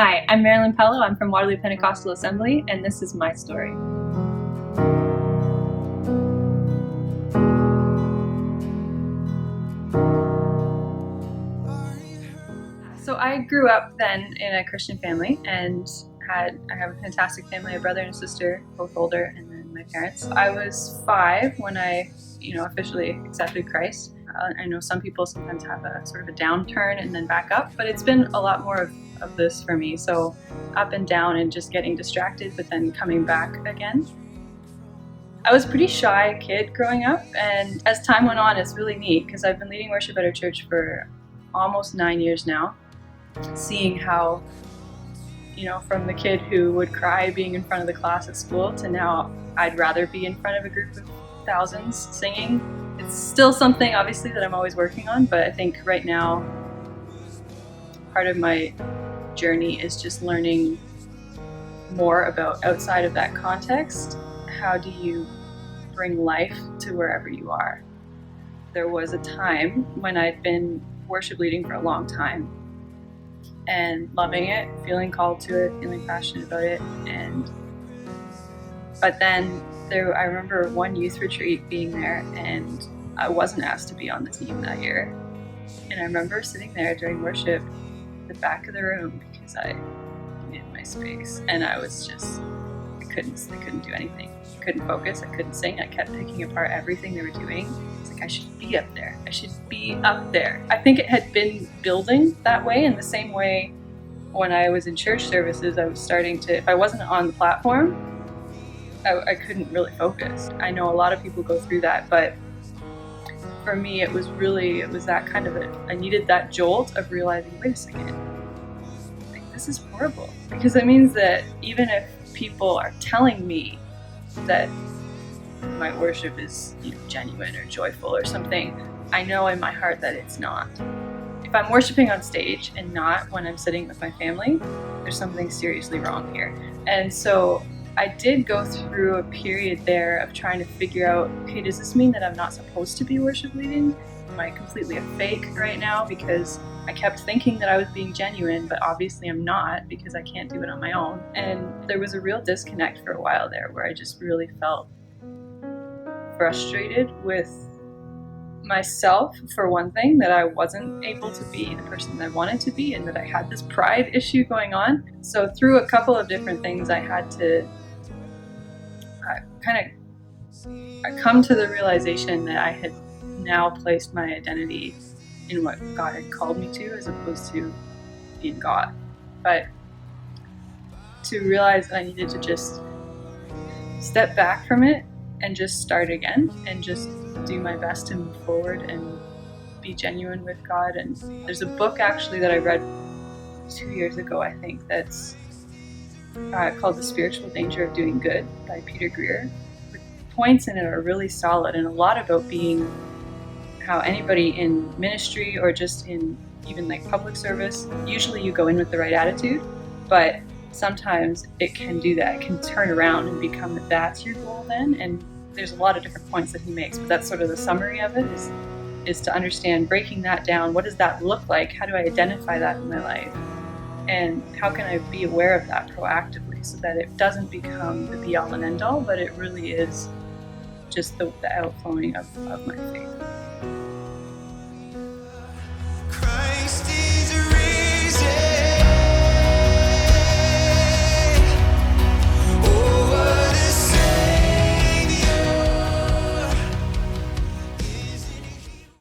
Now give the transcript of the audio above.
Hi, I'm Marilyn Pellowe. I'm from Waterloo Pentecostal Assembly, and this is my story. So I grew up then in a Christian family, and I have a fantastic family, a brother and a sister, both older, and then my parents. I was 5 when I, officially accepted Christ. I know some people sometimes have a sort of a downturn and then back up, but it's been a lot more of this for me. So up and down and just getting distracted, but then coming back again. I was a pretty shy kid growing up, and as time went on, it's really neat because I've been leading worship at our church for almost 9 years now, seeing how, from the kid who would cry being in front of the class at school to now I'd rather be in front of a group of thousands singing. It's still something, obviously, that I'm always working on, but I think right now part of my journey is just learning more about outside of that context. How do you bring life to wherever you are? There was a time when I'd been worship leading for a long time and loving it, feeling called to it, feeling passionate about it, but then I remember one youth retreat being there, and I wasn't asked to be on the team that year. And I remember sitting there during worship at the back of the room because I needed my space, and I was just, I couldn't do anything. I couldn't focus, I couldn't sing, I kept picking apart everything they were doing. It's like, I should be up there. I should be up there. I think it had been building that way, in the same way when I was in church services, I was starting to, if I wasn't on the platform, I couldn't really focus. I know a lot of people go through that, but for me it was that kind of I needed that jolt of realizing, wait a second, like, this is horrible. Because it means that even if people are telling me that my worship is genuine or joyful or something, I know in my heart that it's not. If I'm worshiping on stage and not when I'm sitting with my family, there's something seriously wrong here. And so I did go through a period there of trying to figure out, okay, does this mean that I'm not supposed to be worship leading? Am I completely a fake right now? Because I kept thinking that I was being genuine, but obviously I'm not, because I can't do it on my own. And there was a real disconnect for a while there where I just really felt frustrated with myself, for one thing, that I wasn't able to be the person that I wanted to be, and that I had this pride issue going on. So through a couple of different things, I had to I come to the realization that I had now placed my identity in what God had called me to, as opposed to in God. But to realize that I needed to just step back from it and just start again and just do my best to move forward and be genuine with God. And there's a book actually that I read 2 years ago, I think, that's called The Spiritual Danger of Doing Good by Peter Greer. The points in it are really solid, and a lot about being how anybody in ministry or just in even like public service, usually you go in with the right attitude, but sometimes it can do that. It can turn around and become that that's your goal then. And there's a lot of different points that he makes, but that's sort of the summary of it, is to understand, breaking that down. What does that look like? How do I identify that in my life? And how can I be aware of that proactively so that it doesn't become the be-all and end-all, but it really is just the outflowing of my faith.